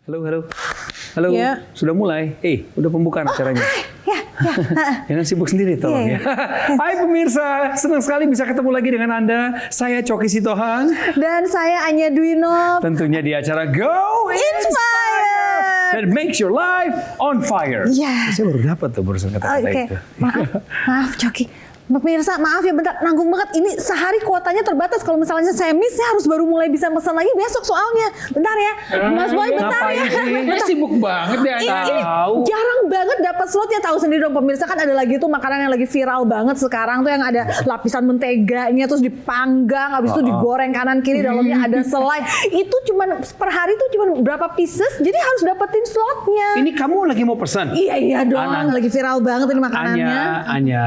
Halo, halo. Halo, Ya. sudah mulai? Udah pembukaan acaranya. Jangan sibuk sendiri tolong ya. Hai pemirsa, senang sekali bisa ketemu lagi dengan Anda. Saya Coki Sitohang. Dan saya Anya Dwinov. Tentunya di acara Go Inspire that makes your life on fire. Iya. Saya baru dapat tuh barusan kata-kata Oke, itu. maaf Coki. Pemirsa, maaf ya bentar, nanggung banget. Ini sehari kuotanya terbatas. Kalau misalnya saya miss, saya harus baru mulai bisa pesan lagi besok soalnya. Bentar ya, Mas Boy, bentar ya. Ngapain sih? Sibuk banget deh. Ini jarang banget dapat slotnya. Tahu sendiri dong pemirsa, kan ada lagi tuh makanan yang lagi viral banget sekarang tuh yang ada lapisan menteganya terus dipanggang, habis itu digoreng kanan kiri, dalamnya ada selai. Itu cuman per hari tuh cuman berapa pieces, jadi harus dapetin slotnya. Ini kamu lagi mau pesan? Iya dong, lagi viral banget ini makanannya. Anya,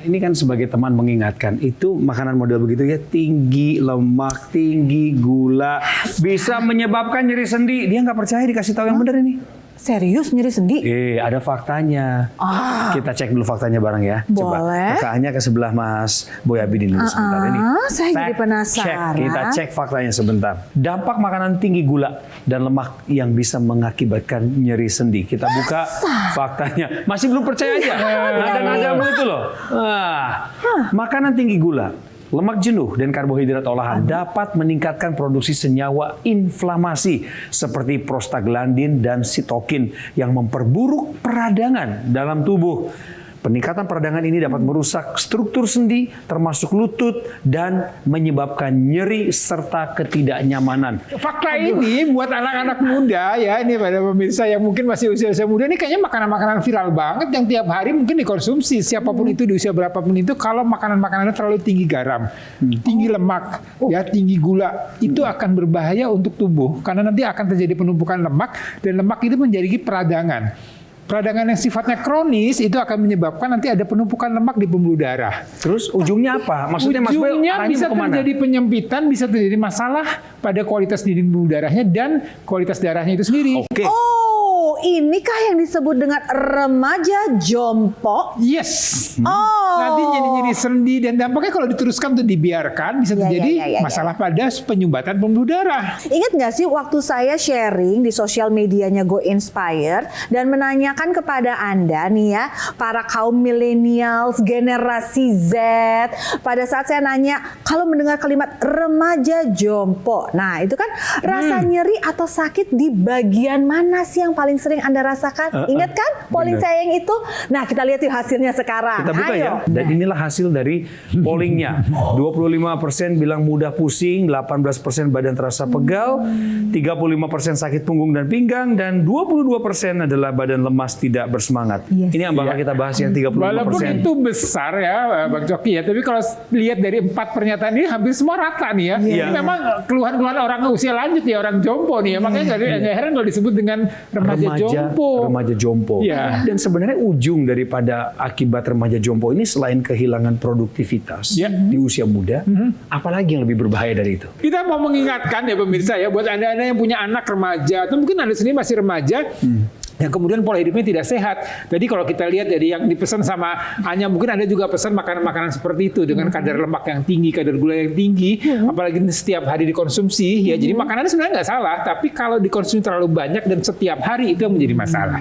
ini kan sebagai teman mengingatkan, itu makanan model begitu ya, tinggi lemak, tinggi gula, bisa menyebabkan nyeri sendi. Dia nggak percaya, dikasih tahu yang benar ini. Serius nyeri sendi? Ada faktanya. Kita cek dulu faktanya bareng ya. Boleh. Coba kakaknya ke sebelah Mas Boy Abidin dulu sebentar ini. Saya jadi penasaran. Check. Kita cek faktanya sebentar. Dampak makanan tinggi gula dan lemak yang bisa mengakibatkan nyeri sendi. Kita buka faktanya. Masih belum percaya aja. Nada-nada itu loh. Makanan tinggi gula, lemak jenuh dan karbohidrat olahan dapat meningkatkan produksi senyawa inflamasi seperti prostaglandin dan sitokin yang memperburuk peradangan dalam tubuh. Peningkatan peradangan ini dapat merusak struktur sendi termasuk lutut dan menyebabkan nyeri serta ketidaknyamanan. Fakta ini buat anak-anak muda ya, ini pada pemirsa yang mungkin masih usia-usia muda, ini kayaknya makanan-makanan viral banget yang tiap hari mungkin dikonsumsi siapapun itu di usia berapapun itu. Kalau makanan-makanannya terlalu tinggi garam, tinggi lemak, ya tinggi gula, itu akan berbahaya untuk tubuh karena nanti akan terjadi penumpukan lemak dan lemak itu menjadi peradangan. Peradangan yang sifatnya kronis itu akan menyebabkan nanti ada penumpukan lemak di pembuluh darah. Terus ujungnya apa? Maksudnya Mas Boy Ujungnya arahnya bisa mau kemana? terjadi penyempitan, bisa terjadi masalah pada kualitas dinding pembuluh darahnya dan kualitas darahnya itu sendiri. Oke. Oh, inikah yang disebut dengan remaja jompo? Yes. Nanti nyeri-nyeri sendi dan dampaknya kalau diteruskan untuk dibiarkan bisa terjadi masalah pada penyumbatan pembuluh darah. Ingat nggak sih waktu saya sharing di sosial medianya Go Inspire dan menanyakan kepada Anda nih ya, para kaum millennials, generasi Z, pada saat saya nanya kalau mendengar kalimat remaja jompo, nah itu kan rasa nyeri atau sakit di bagian mana sih yang paling sering Anda rasakan? Ingat kan polling saya yang itu? Nah kita lihat yuk hasilnya sekarang. Kita buka ya. Dan inilah hasil dari pollingnya. 25% bilang mudah pusing, 18% badan terasa pegal, 35% sakit punggung dan pinggang, dan 22% adalah badan lemas tidak bersemangat. Yes. Ini yang bakal kita bahas yang 35%. Walaupun itu besar ya Bang Coki ya, tapi kalau lihat dari 4 pernyataan ini hampir semua rata nih ya. Ini memang keluhan-keluhan orang usia lanjut ya, orang jompo nih ya. Makanya nggak heran kalau disebut dengan remaja jompo. Remaja jompo. Ya. Dan sebenarnya ujung daripada akibat remaja jompo ini selain kehilangan produktivitas di usia muda, apalagi yang lebih berbahaya dari itu? Kita mau mengingatkan ya pemirsa ya, buat Anda-Anda yang punya anak remaja atau mungkin Anda sendiri masih remaja, yang kemudian pola hidupnya tidak sehat. Jadi kalau kita lihat dari yang dipesan sama Anya, mungkin Anda juga pesan makanan-makanan seperti itu dengan kadar lemak yang tinggi, kadar gula yang tinggi, apalagi setiap hari dikonsumsi ya. Jadi makanannya sebenarnya nggak salah, tapi kalau dikonsumsi terlalu banyak dan setiap hari itu yang menjadi masalah.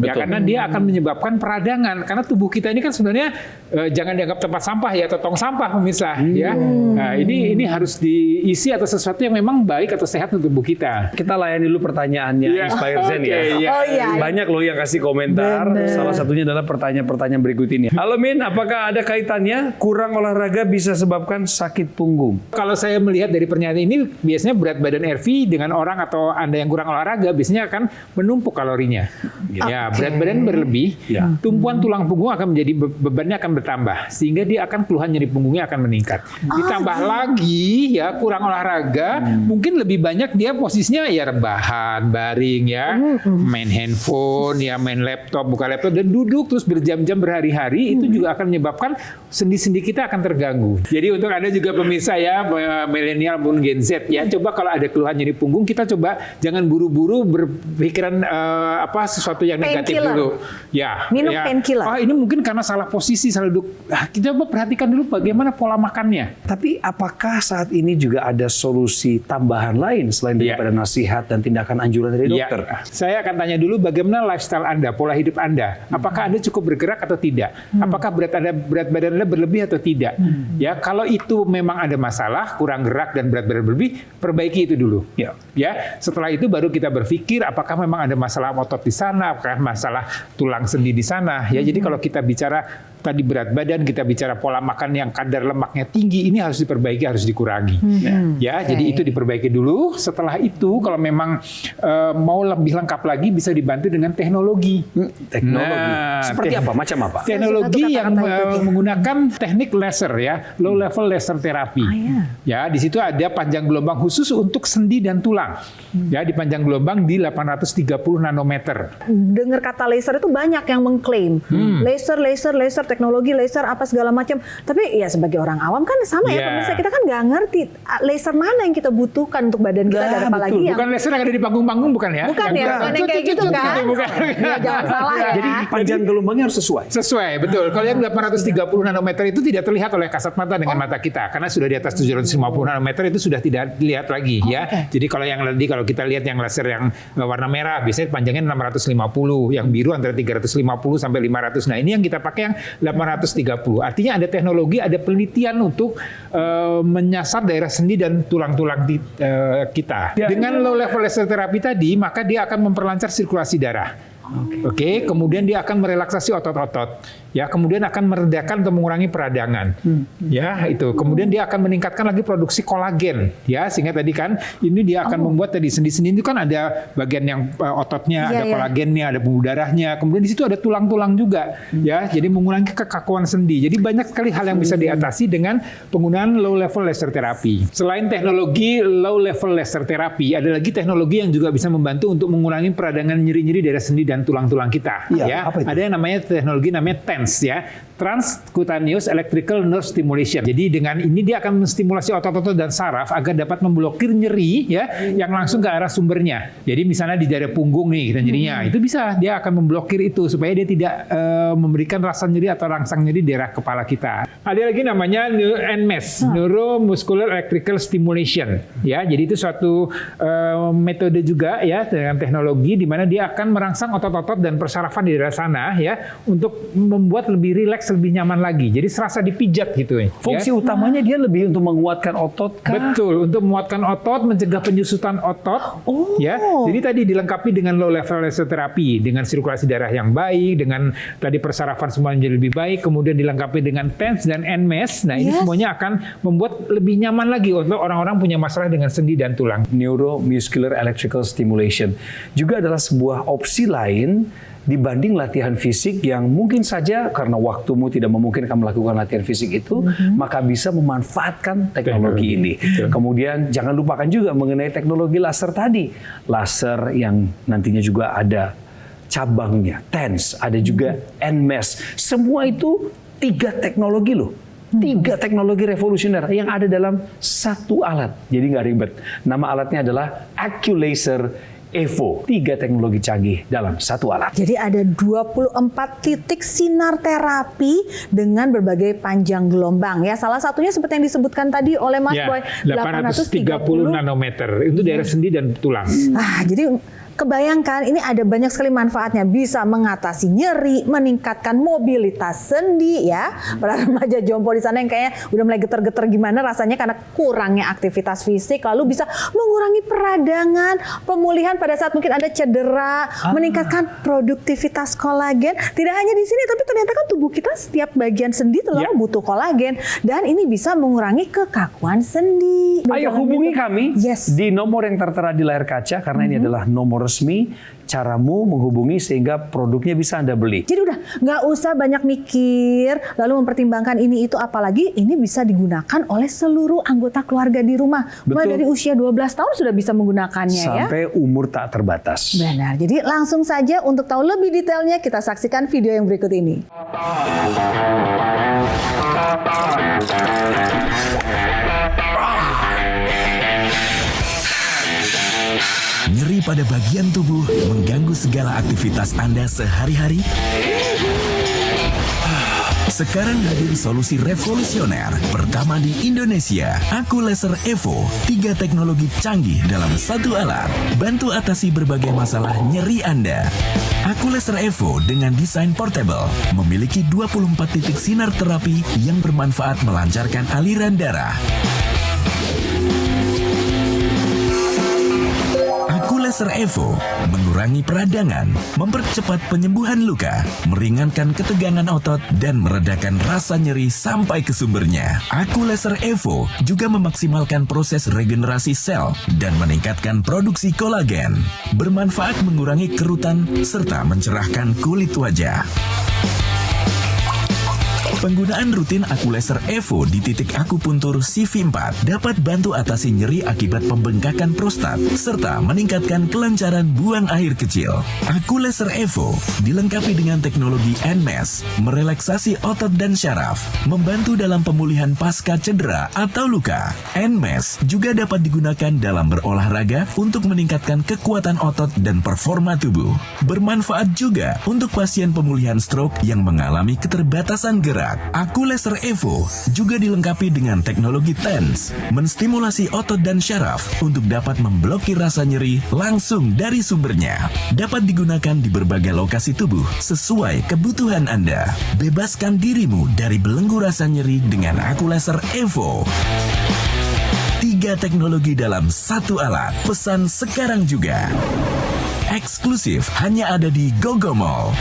Ya karena dia akan menyebabkan peradangan. Karena tubuh kita ini kan sebenarnya jangan dianggap tempat sampah ya, atau tong sampah pemirsa ya. Nah, ini harus diisi atau sesuatu yang memang baik atau sehat untuk tubuh kita. Kita layani dulu pertanyaannya Inspire Zen ya. Oh iya. Banyak loh yang kasih komentar. Salah satunya adalah pertanyaan-pertanyaan berikut ini. Halo Min, apakah ada kaitannya kurang olahraga bisa sebabkan sakit punggung? Kalau saya melihat dari pernyataan ini, biasanya berat badan RV dengan orang atau Anda yang kurang olahraga biasanya akan menumpuk kalorinya. Ya, berat badan berlebih, tumpuan tulang punggung akan menjadi bebannya akan bertambah sehingga dia akan keluhan nyeri punggungnya akan meningkat. Ditambah lagi ya kurang olahraga, mungkin lebih banyak dia posisinya ya rebahan, baring ya, main handphone handphone, ya main laptop, buka laptop dan duduk terus berjam-jam berhari-hari itu juga akan menyebabkan sendi-sendi kita akan terganggu. Jadi untuk Anda juga pemirsa ya, milenial maupun Gen Z ya, coba kalau ada keluhan nyeri punggung, kita coba jangan buru-buru berpikiran sesuatu yang negatif Painkiller. dulu. Ya. Minum ya. painkiller. Oh, ini mungkin karena salah posisi, salah duduk. Kita coba perhatikan dulu bagaimana pola makannya. Tapi apakah saat ini juga ada solusi tambahan lain selain daripada nasihat dan tindakan anjuran dari dokter? Ya. Saya akan tanya dulu bagaimana lifestyle Anda, pola hidup Anda. Apakah Anda cukup bergerak atau tidak? Apakah berat badan Anda berlebih atau tidak? Ya, kalau itu memang ada masalah, kurang gerak dan berat badan berlebih, perbaiki itu dulu. Ya. Ya, setelah itu baru kita berpikir apakah memang ada masalah otot di sana, apakah masalah tulang sendi di sana. Ya, jadi kalau kita bicara tadi berat badan, kita bicara pola makan yang kadar lemaknya tinggi, ini harus diperbaiki, harus dikurangi. Ya, jadi itu diperbaiki dulu. Setelah itu, kalau memang mau lebih lengkap lagi, bisa dibantu dengan teknologi. Teknologi. Seperti apa? Macam apa? Teknologi Satu yang kata-kata itu, menggunakan teknik laser ya, low level laser terapi. Ya, di situ ada panjang gelombang khusus untuk sendi dan tulang. Ya, di panjang gelombang di 830 nanometer. Dengar kata laser itu banyak yang mengklaim laser, teknologi laser apa segala macam. Tapi ya sebagai orang awam kan sama ya pemirsa, kita kan nggak ngerti laser mana yang kita butuhkan untuk badan kita dan apalagi yang Bukan laser yang ada di panggung-panggung, bukan ya? bukan ya, bukan yang kayak gitu kan. Bukan. Ya, jangan salah ya. Jadi panjang gelombangnya harus sesuai. Sesuai, betul. Kalau yang 830 nanometer itu tidak terlihat oleh kasat mata dengan mata kita. Karena sudah di atas 750 nanometer itu sudah tidak dilihat lagi ya. Jadi kalau yang tadi, kalau kita lihat yang laser yang warna merah, biasanya panjangnya 650. Yang biru antara 350 sampai 500. Nah, ini yang kita pakai yang 830. Artinya ada teknologi, ada penelitian untuk menyasar daerah sendi dan tulang-tulang kita. Dengan low level laser terapi tadi, maka dia akan memperlancar sirkulasi darah. Oke, kemudian dia akan merelaksasi otot-otot, ya, kemudian akan meredakan atau mengurangi peradangan, ya itu. Kemudian dia akan meningkatkan lagi produksi kolagen, ya, sehingga tadi kan ini dia akan membuat tadi sendi-sendi itu kan ada bagian yang ototnya, ada kolagennya, ada pembuluh darahnya, kemudian di situ ada tulang-tulang juga, ya, jadi mengurangi kekakuan sendi. Jadi banyak sekali hal yang bisa diatasi dengan penggunaan low level laser terapi. Selain teknologi low level laser terapi, ada lagi teknologi yang juga bisa membantu untuk mengurangi peradangan nyeri-nyeri daerah sendi dan tulang-tulang kita. Ya, apa itu? ada yang namanya teknologi namanya TENS ya, Transcutaneous Electrical Nerve Stimulation. Jadi dengan ini dia akan menstimulasi otot-otot dan saraf agar dapat memblokir nyeri ya yang langsung ke arah sumbernya. Jadi misalnya di daerah punggung nih kita nyerinya, itu bisa dia akan memblokir itu supaya dia tidak memberikan rasa nyeri atau rangsang nyeri di daerah kepala kita. Ada lagi namanya NMES, Neuromuscular Electrical Stimulation. Ya, jadi itu suatu metode juga ya dengan teknologi di mana dia akan merangsang otot-otot dan persarafan di daerah sana ya untuk membuat lebih rileks, lebih nyaman lagi. Jadi serasa dipijat gitu ya. Fungsi utamanya dia lebih untuk menguatkan otot kah? Betul, untuk menguatkan otot, mencegah penyusutan otot. Ya. Jadi tadi dilengkapi dengan low level laser terapi, dengan sirkulasi darah yang baik, dengan tadi persarafan semua menjadi lebih baik, kemudian dilengkapi dengan TENS dan NMES. Nah, ini semuanya akan membuat lebih nyaman lagi untuk orang-orang punya masalah dengan sendi dan tulang. Neuromuscular Electrical Stimulation juga adalah sebuah opsi lain dibanding latihan fisik yang mungkin saja karena waktumu tidak memungkinkan melakukan latihan fisik itu, maka bisa memanfaatkan teknologi ini. Kemudian jangan lupakan juga mengenai teknologi laser tadi. Laser yang nantinya juga ada cabangnya, TENS, ada juga NMES. Semua itu 3 teknologi loh. 3 teknologi revolusioner yang ada dalam satu alat. Jadi nggak ribet. Nama alatnya adalah AccuLaser Evo. 3 teknologi canggih dalam satu alat. Jadi ada 24 titik sinar terapi dengan berbagai panjang gelombang ya. Salah satunya seperti yang disebutkan tadi oleh Mas Boy, 830 nanometer. Itu daerah sendi dan tulang. Jadi kebayangkan ini ada banyak sekali manfaatnya, bisa mengatasi nyeri, meningkatkan mobilitas sendi ya. Para remaja jompo di sana yang kayaknya udah mulai geter-geter gimana rasanya karena kurangnya aktivitas fisik, lalu bisa mengurangi peradangan, pemulihan pada saat mungkin ada cedera, meningkatkan produktivitas kolagen. Tidak hanya di sini, tapi ternyata kan tubuh kita setiap bagian sendi terutama butuh kolagen dan ini bisa mengurangi kekakuan sendi. Ayo hubungi kami Yes. di nomor yang tertera di layar kaca karena ini adalah nomor resmi, caramu menghubungi sehingga produknya bisa Anda beli. Jadi udah nggak usah banyak mikir, lalu mempertimbangkan ini itu, apalagi ini bisa digunakan oleh seluruh anggota keluarga di rumah. Mulai Betul. dari usia 12 tahun sudah bisa menggunakannya ya. Sampai umur tak terbatas. Benar, jadi langsung saja untuk tahu lebih detailnya kita saksikan video yang berikut ini. Nyeri pada bagian tubuh mengganggu segala aktivitas Anda sehari-hari? Sekarang hadir solusi revolusioner pertama di Indonesia, Aku-Laser Evo. 3 teknologi canggih dalam satu alat, bantu atasi berbagai masalah nyeri Anda. Aku-Laser Evo dengan desain portable memiliki 24 titik sinar terapi yang bermanfaat melancarkan aliran darah. Aku-Laser Evo mengurangi peradangan, mempercepat penyembuhan luka, meringankan ketegangan otot, dan meredakan rasa nyeri sampai ke sumbernya. Aku-Laser Evo juga memaksimalkan proses regenerasi sel dan meningkatkan produksi kolagen. Bermanfaat mengurangi kerutan serta mencerahkan kulit wajah. Penggunaan rutin Aku-Laser Evo di titik akupuntur CV4 dapat bantu atasi nyeri akibat pembengkakan prostat serta meningkatkan kelancaran buang air kecil. Aku-Laser Evo dilengkapi dengan teknologi NMES, merelaksasi otot dan syaraf, membantu dalam pemulihan pasca cedera atau luka. NMES juga dapat digunakan dalam berolahraga untuk meningkatkan kekuatan otot dan performa tubuh. Bermanfaat juga untuk pasien pemulihan stroke yang mengalami keterbatasan gerak. Aku-Laser Evo juga dilengkapi dengan teknologi TENS, menstimulasi otot dan syaraf untuk dapat memblokir rasa nyeri langsung dari sumbernya. Dapat digunakan di berbagai lokasi tubuh sesuai kebutuhan Anda. Bebaskan dirimu dari belenggu rasa nyeri dengan Aku-Laser Evo. 3 teknologi dalam satu alat. Pesan sekarang juga. Eksklusif hanya ada di GoGo Mall.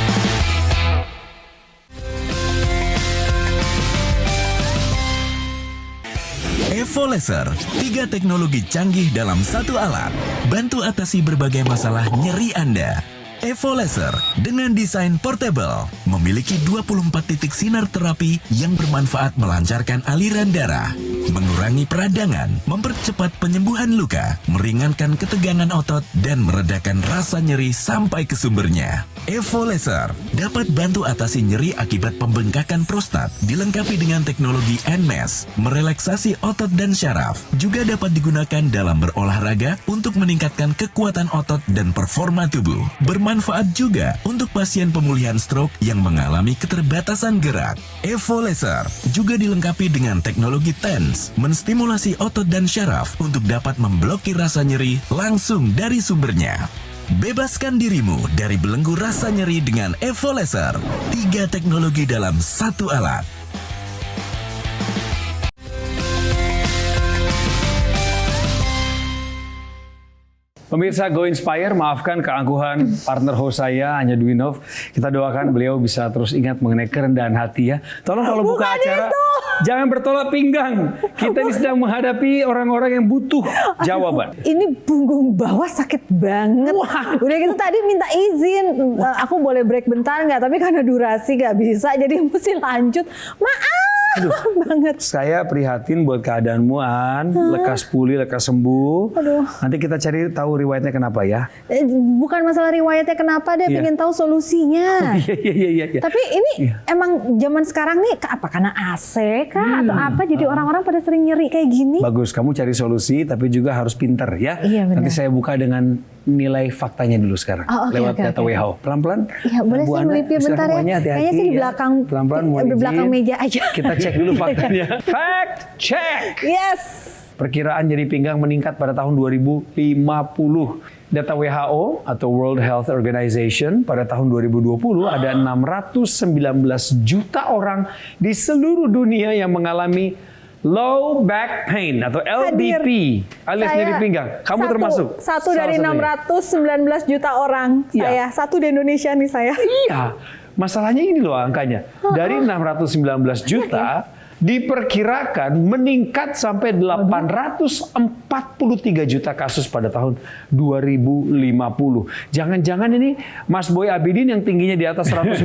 Evo Laser, 3 teknologi canggih dalam satu alat, bantu atasi berbagai masalah nyeri Anda. Evo Laser dengan desain portable memiliki 24 titik sinar terapi yang bermanfaat melancarkan aliran darah, mengurangi peradangan, mempercepat penyembuhan luka, meringankan ketegangan otot, dan meredakan rasa nyeri sampai ke sumbernya. Evo Laser dapat bantu atasi nyeri akibat pembengkakan prostat, dilengkapi dengan teknologi NMES, merelaksasi otot dan syaraf, juga dapat digunakan dalam berolahraga untuk meningkatkan kekuatan otot dan performa tubuh. Bermanfaat juga untuk pasien pemulihan stroke yang mengalami keterbatasan gerak. Evo Laser juga dilengkapi dengan teknologi TENS, menstimulasi otot dan syaraf untuk dapat memblokir rasa nyeri langsung dari sumbernya. Bebaskan dirimu dari belenggu rasa nyeri dengan Evo Laser. 3 teknologi dalam satu alat. Pemirsa Go Inspire, maafkan keangkuhan partner host saya, Anya Dwinov. Kita doakan beliau bisa terus ingat mengenai kerendahan hati ya. Tolong kalau buka acara, jangan bertolak pinggang. Kita ini sedang menghadapi orang-orang yang butuh jawaban. Ini punggung bawah sakit banget. Wah. Udah gitu tadi minta izin, aku boleh break bentar nggak? Tapi karena durasi nggak bisa, jadi mesti lanjut. Maaf banget. Saya prihatin buat keadaanmu, An. Lekas pulih, lekas sembuh. Aduh. Nanti kita cari tahu riwayatnya kenapa ya. Bukan masalah riwayatnya kenapa, dia Iya. pengen tahu solusinya. Iya. Tapi ini emang zaman sekarang nih apa karena AC kah atau apa jadi orang-orang pada sering nyeri kayak gini? Bagus, kamu cari solusi tapi juga harus pinter ya. Iya, benar. Nanti saya buka dengan nilai faktanya dulu sekarang. Oh, oke, lewat oke, data oke. WHO. Pelan-pelan. Ya boleh Bu sih Ana, melipir silakan bentar ya. semuanya, hati-hati Kayaknya sih di ya. belakang Pelan-pelan mohon di belakang izin. meja aja. Kita cek dulu faktanya. Fact check. Yes. Perkiraan nyeri pinggang meningkat pada tahun 2050. Data WHO atau World Health Organization pada tahun 2020 ada 619 juta orang di seluruh dunia yang mengalami low back pain atau LBP alias nyeri pinggang. Kamu termasuk Satu salah dari satunya. 619 juta orang. Iya. Saya satu di Indonesia nih saya. Iya, masalahnya ini loh angkanya. Dari 619 juta, diperkirakan meningkat sampai 843 juta kasus pada tahun 2050. Jangan-jangan ini Mas Boy Abidin yang tingginya di atas 190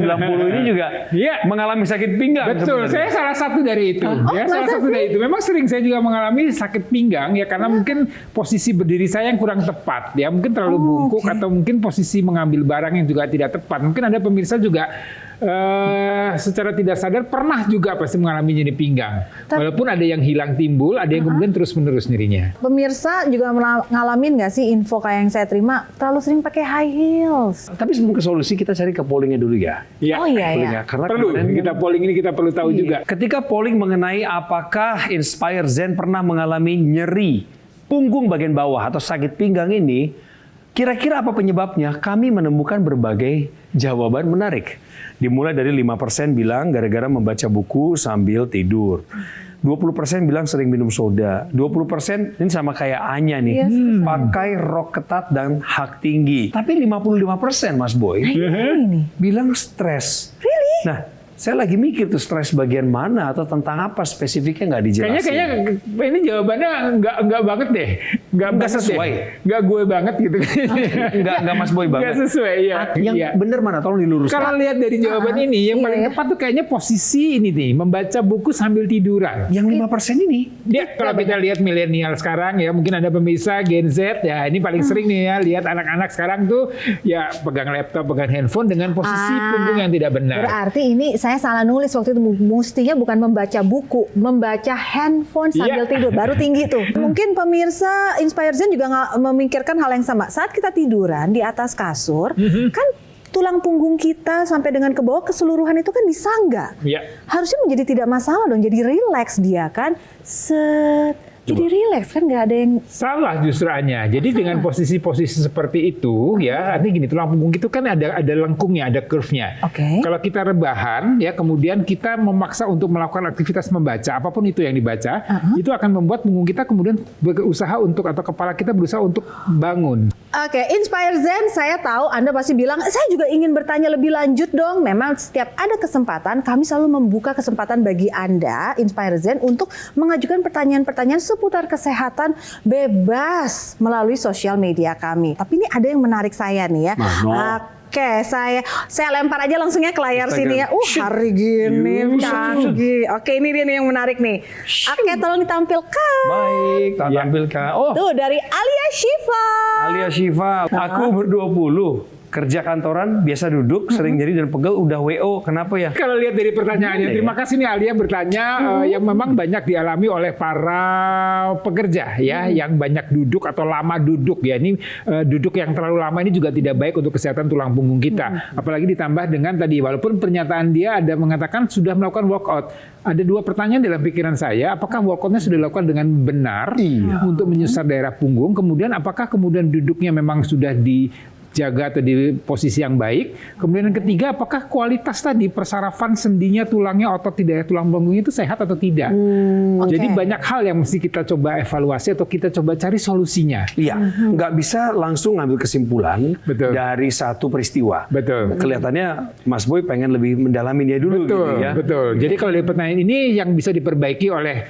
ini juga mengalami sakit pinggang. Betul, sebenarnya. saya salah satu dari itu. Salah satu dari itu. Memang sering saya juga mengalami sakit pinggang ya karena mungkin posisi berdiri saya yang kurang tepat ya, mungkin terlalu bungkuk atau mungkin posisi mengambil barang yang juga tidak tepat. Mungkin ada pemirsa juga secara tidak sadar pernah juga pasti mengalami nyeri pinggang. Walaupun ada yang hilang timbul, ada yang kemudian terus-menerus nyerinya. Pemirsa juga ngalamin nggak sih info kayak yang saya terima terlalu sering pakai high heels? Tapi sebelum ke solusi kita cari ke pollingnya dulu ya. Ya. Oh iya ya. Pollingnya. Karena Perlu kemarin kita polling ini kita perlu tahu juga. ketika polling mengenai apakah Inspire Zen pernah mengalami nyeri punggung bagian bawah atau sakit pinggang ini, kira-kira apa penyebabnya? Kami menemukan berbagai jawaban menarik. Dimulai dari 5% bilang gara-gara membaca buku sambil tidur. 20% bilang sering minum soda. 20% ini sama kayak Anya nih. Pakai rok ketat dan hak tinggi. Tapi 55% Mas Boy bilang stres. Really? Nah, saya lagi mikir tuh stres bagian mana atau tentang apa spesifiknya nggak dijelasin. Kayaknya ini jawabannya nggak banget deh, nggak sesuai. nggak gue banget gitu. Nggak Mas Boy banget. Nggak sesuai ya. Yang bener mana? Tolong diluruskan. Kalau lihat dari jawaban ini, yang paling tepat tuh kayaknya posisi ini nih, membaca buku sambil tiduran. Yang 5% ini. Ya, kalau kita lihat milenial sekarang ya, mungkin ada pemirsa Gen Z ya, ini paling sering nih ya, lihat anak-anak sekarang tuh ya pegang laptop, pegang handphone dengan posisi punggung yang tidak benar. Berarti ini saya salah nulis waktu itu, mestinya bukan membaca buku, membaca handphone sambil tidur, baru tinggi tuh. Mungkin pemirsa Inspire Zen juga nggak memikirkan hal yang sama. Saat kita tiduran di atas kasur, kan tulang punggung kita sampai dengan ke bawah keseluruhan itu kan disangga. Ya. Harusnya menjadi tidak masalah dong, jadi rileks dia kan. Jadi rileks kan, nggak ada yang Salah justru Anya. Jadi dengan posisi-posisi seperti itu ya, artinya gini, tulang punggung itu kan ada lengkungnya, ada curve-nya. Oke. Kalau kita rebahan ya, kemudian kita memaksa untuk melakukan aktivitas membaca, apapun itu yang dibaca, itu akan membuat punggung kita kemudian berusaha untuk, atau kepala kita berusaha untuk bangun. Oke, Inspire Zen, saya tahu Anda pasti bilang, saya juga ingin bertanya lebih lanjut dong. Memang setiap ada kesempatan, kami selalu membuka kesempatan bagi Anda, Inspire Zen, untuk mengajukan pertanyaan-pertanyaan seputar kesehatan bebas melalui sosial media kami. Tapi ini ada yang menarik saya nih ya. Oke, saya lempar aja langsungnya ke layar sini ya. Hari gini canggih. Oke, ini dia nih yang menarik nih. Oke, tolong ditampilkan. Baik, tampilkan. Oh, Tuh dari Alia Shiva. Alia Shiva, aku ber-20. Kerja kantoran, biasa duduk, sering nyeri dan pegel, udah WO. Kenapa ya? Kalau lihat dari pertanyaannya, terima kasih nih Alia bertanya yang memang banyak dialami oleh para pekerja ya, yang banyak duduk atau lama duduk ya. Ini duduk yang terlalu lama ini juga tidak baik untuk kesehatan tulang punggung kita. Apalagi ditambah dengan tadi, walaupun pernyataan dia ada mengatakan sudah melakukan workout. Ada dua pertanyaan dalam pikiran saya, apakah workoutnya sudah dilakukan dengan benar untuk menyusah daerah punggung, kemudian apakah kemudian duduknya memang sudah dijaga atau di posisi yang baik. Kemudian yang ketiga, apakah kualitas tadi persarafan sendinya, tulangnya, otot di daerah tulang punggungnya itu sehat atau tidak. Jadi banyak hal yang mesti kita coba evaluasi atau kita coba cari solusinya. Iya, nggak bisa langsung ngambil kesimpulan dari satu peristiwa. Betul. Kelihatannya Mas Boy pengen lebih mendalami dia dulu gitu ya. Betul. Jadi kalau dari pertanyaan ini yang bisa diperbaiki oleh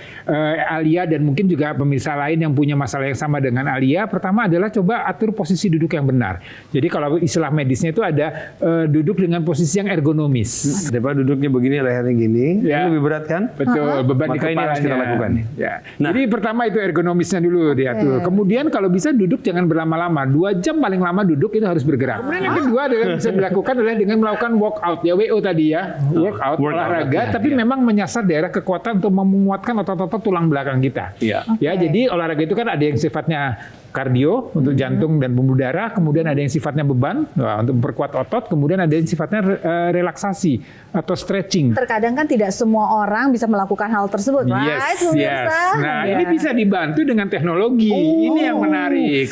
Alia dan mungkin juga pemirsa lain yang punya masalah yang sama dengan Alia, pertama adalah coba atur posisi duduk yang benar. Jadi kalau istilah medisnya itu ada duduk dengan posisi yang ergonomis. Daripada duduknya begini, lehernya gini, Ya. lebih berat kan? Betul, beban di Maka ini kepalanya. harus kita lakukan. Ya. Nah. Jadi pertama itu ergonomisnya dulu diatur. Kemudian kalau bisa duduk jangan berlama-lama. 2 jam paling lama duduk itu harus bergerak. Kemudian yang kedua adalah bisa dilakukan adalah dengan melakukan workout. Ya WO tadi ya. Workout olahraga, tapi memang menyasar daerah kekuatan untuk menguatkan otot-otot tulang belakang kita. Iya. Ya, jadi olahraga itu kan ada yang sifatnya kardio untuk jantung dan pembuluh darah, kemudian ada yang sifatnya beban untuk memperkuat otot, kemudian ada yang sifatnya relaksasi atau stretching. Terkadang kan tidak semua orang bisa melakukan hal tersebut, right, pemirsa? Nah, ini bisa dibantu dengan teknologi. Ini yang menarik.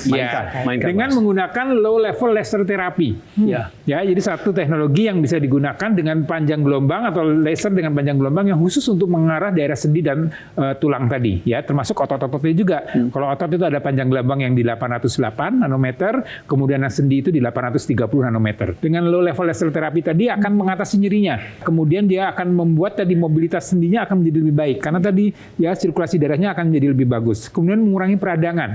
Mainkan, dengan Mas. menggunakan low level laser therapy. Ya, jadi satu teknologi yang bisa digunakan dengan panjang gelombang atau laser dengan panjang gelombang yang khusus untuk mengarah daerah sendi dan tulang tadi. Ya, termasuk otot-ototnya juga. Kalau otot itu ada panjang gelombang yang yang di 808 nanometer, kemudian yang sendi itu di 830 nanometer. Dengan low level laser terapi tadi akan mengatasi nyerinya. Kemudian dia akan membuat tadi mobilitas sendinya akan menjadi lebih baik karena tadi ya sirkulasi darahnya akan menjadi lebih bagus. Kemudian mengurangi peradangan.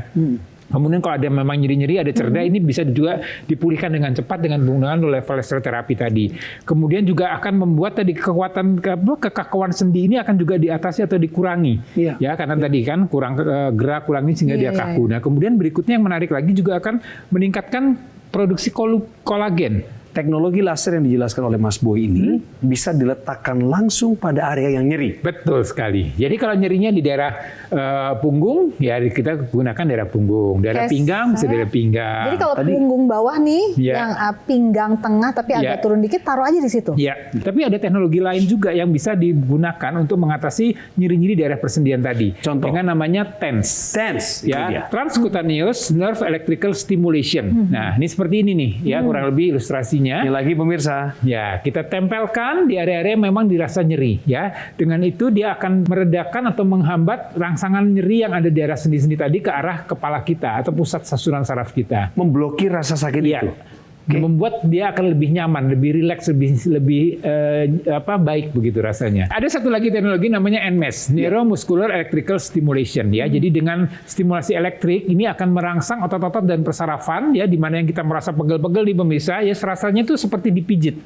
Kemudian kalau ada memang nyeri-nyeri, ada cerda, ini bisa juga dipulihkan dengan cepat dengan penggunaan low level laser terapi tadi. Kemudian juga akan membuat tadi kekakuan sendi ini akan juga diatasi atau dikurangi. Ya, karena tadi kan kurang gerak, kurang ini sehingga dia kaku. Nah, kemudian berikutnya yang menarik lagi juga akan meningkatkan produksi kolagen. Teknologi laser yang dijelaskan oleh Mas Boy ini bisa diletakkan langsung pada area yang nyeri. Betul sekali. Jadi kalau nyerinya di daerah punggung, ya kita gunakan daerah punggung. Daerah pinggang, bisa daerah pinggang. Jadi kalau punggung bawah nih, yang pinggang tengah tapi agak turun dikit, taruh aja di situ. Ya, tapi ada teknologi lain juga yang bisa digunakan untuk mengatasi nyeri-nyeri daerah persendian tadi. Contoh? Dengan namanya TENS. TENS, Ya, Transcutaneous Nerve Electrical Stimulation. Nah, ini seperti ini nih, ya kurang lebih ilustrasinya. Ini lagi pemirsa. Ya, kita tempelkan di area-area yang memang dirasa nyeri. Ya, dengan itu dia akan meredakan atau menghambat rangsangan nyeri yang ada di daerah sendi-sendi tadi ke arah kepala kita atau pusat sasaran saraf kita. Memblokir rasa sakit itu. Membuat dia akan lebih nyaman, lebih rileks, lebih baik begitu rasanya. Ada satu lagi teknologi namanya NMES, Neuromuscular Electrical Stimulation ya. Jadi dengan stimulasi elektrik ini akan merangsang otot-otot dan persarafan ya, di mana yang kita merasa pegel-pegel di pemirsa ya, rasanya itu seperti dipijit.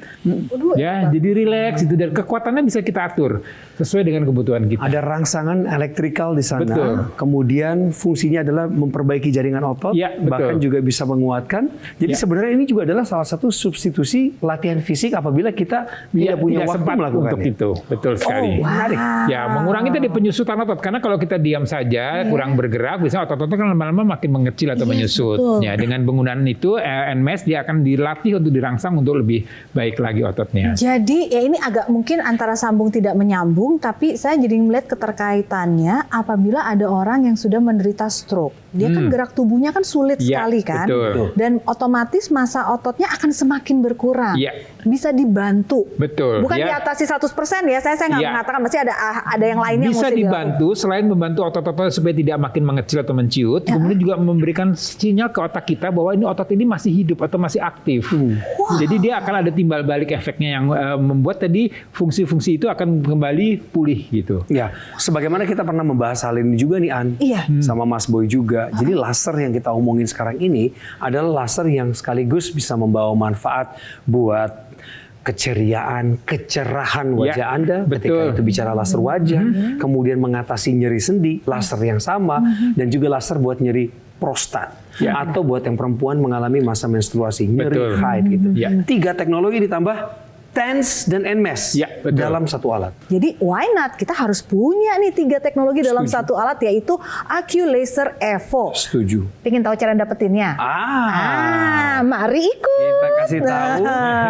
Ya, jadi rileks itu dan kekuatannya bisa kita atur sesuai dengan kebutuhan kita. Ada rangsangan elektrikal di sana. Betul. Kemudian fungsinya adalah memperbaiki jaringan otot, bahkan juga bisa menguatkan. Jadi sebenarnya ini juga adalah salah satu substitusi latihan fisik apabila kita tidak punya waktu melakukan untuk itu. Betul sekali. Ya, mengurangi tadi penyusutan otot karena kalau kita diam saja, kurang bergerak, bisa otot-otot kan lama-lama makin mengecil atau menyusut. Betul. Ya, dengan penggunaan itu NMES dia akan dilatih untuk dirangsang untuk lebih baik lagi ototnya. Jadi ya ini agak mungkin antara sambung tidak menyambung, tapi saya jadi melihat keterkaitannya apabila ada orang yang sudah menderita stroke. Dia kan gerak tubuhnya kan sulit sekali kan. Betul. Dan otomatis massa ototnya akan semakin berkurang. Bisa dibantu. Betul. Bukan diatasi 100% ya. Saya nggak mengatakan masih ada yang lainnya bisa mesti dibantu selain membantu otot-otot supaya tidak makin mengecil atau menciut, kemudian juga memberikan sinyal ke otak kita bahwa ini otot ini masih hidup atau masih aktif. Jadi dia akan ada timbal balik efeknya yang membuat tadi fungsi-fungsi itu akan kembali pulih gitu. Ya, sebagaimana kita pernah membahas hal ini juga nih An, sama Mas Boy juga. Jadi laser yang kita omongin sekarang ini adalah laser yang sekaligus bisa membawa manfaat buat keceriaan, kecerahan wajah Anda ketika itu bicara laser wajah, kemudian mengatasi nyeri sendi, laser yang sama, dan juga laser buat nyeri prostat. Atau buat yang perempuan mengalami masa menstruasi, nyeri haid gitu. 3 teknologi ditambah TENS dan NMES dalam satu alat. Jadi why not? Kita harus punya nih 3 teknologi dalam satu alat, yaitu AccuLaser Evo. Setuju. Pengen tahu cara dapetinnya? Mari ikut. Kita kasih tahu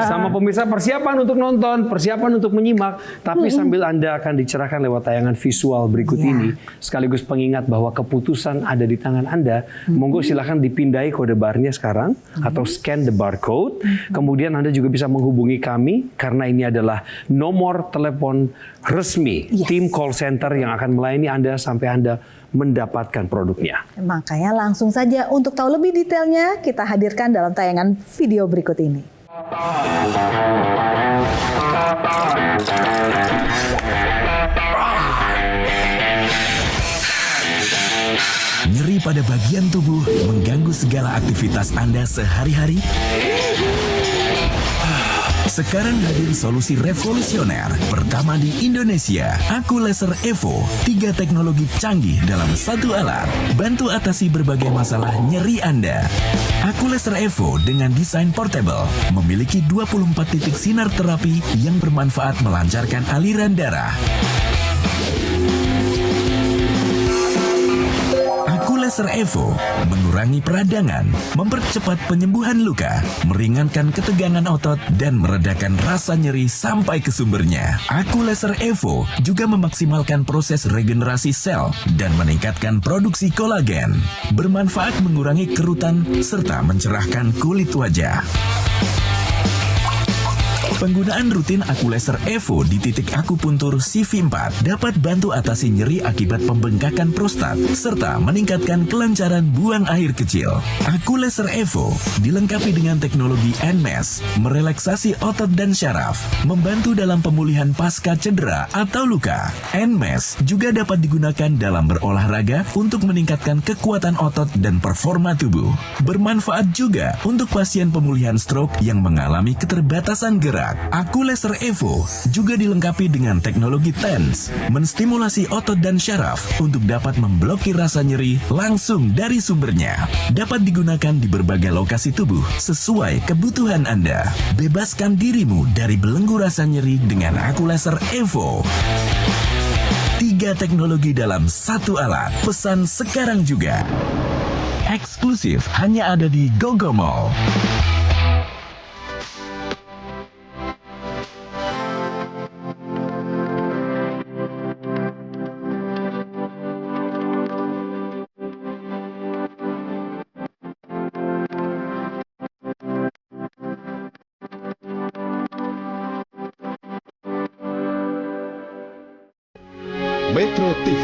sama pemirsa persiapan untuk nonton, persiapan untuk menyimak. Tapi sambil Anda akan dicerahkan lewat tayangan visual berikut ini, sekaligus pengingat bahwa keputusan ada di tangan Anda. Monggo silahkan dipindai kode barnya sekarang atau scan the barcode. Kemudian Anda juga bisa menghubungi kami karena ini adalah nomor telepon resmi tim call center yang akan melayani Anda sampai Anda mendapatkan produknya. Makanya langsung saja untuk tahu lebih detailnya kita hadirkan dalam tayangan video berikut ini. Nyeri pada bagian tubuh mengganggu segala aktivitas Anda sehari-hari? Sekarang hadir solusi revolusioner pertama di Indonesia, AccuLaser Evo. 3 teknologi canggih dalam satu alat, bantu atasi berbagai masalah nyeri Anda. AccuLaser Evo dengan desain portable memiliki 24 titik sinar terapi yang bermanfaat melancarkan aliran darah. AccuLaser Evo mengurangi peradangan, mempercepat penyembuhan luka, meringankan ketegangan otot, dan meredakan rasa nyeri sampai ke sumbernya. AccuLaser Evo juga memaksimalkan proses regenerasi sel dan meningkatkan produksi kolagen. Bermanfaat mengurangi kerutan serta mencerahkan kulit wajah. Penggunaan rutin Aculaser Evo di titik akupuntur CV4 dapat bantu atasi nyeri akibat pembengkakan prostat serta meningkatkan kelancaran buang air kecil. Aculaser Evo dilengkapi dengan teknologi NMES, merelaksasi otot dan syaraf, membantu dalam pemulihan pasca cedera atau luka. NMES juga dapat digunakan dalam berolahraga untuk meningkatkan kekuatan otot dan performa tubuh. Bermanfaat juga untuk pasien pemulihan stroke yang mengalami keterbatasan gerak. Aculaser Evo juga dilengkapi dengan teknologi TENS, menstimulasi otot dan syaraf untuk dapat memblokir rasa nyeri langsung dari sumbernya. Dapat digunakan di berbagai lokasi tubuh sesuai kebutuhan Anda. Bebaskan dirimu dari belenggu rasa nyeri dengan Aculaser Evo. 3 teknologi dalam satu alat. Pesan sekarang juga. Eksklusif hanya ada di GoGo Mall. Metro TV.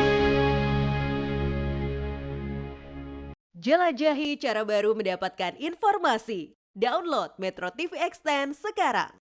Jelajahi cara baru mendapatkan informasi. Download Metro TV Extend sekarang.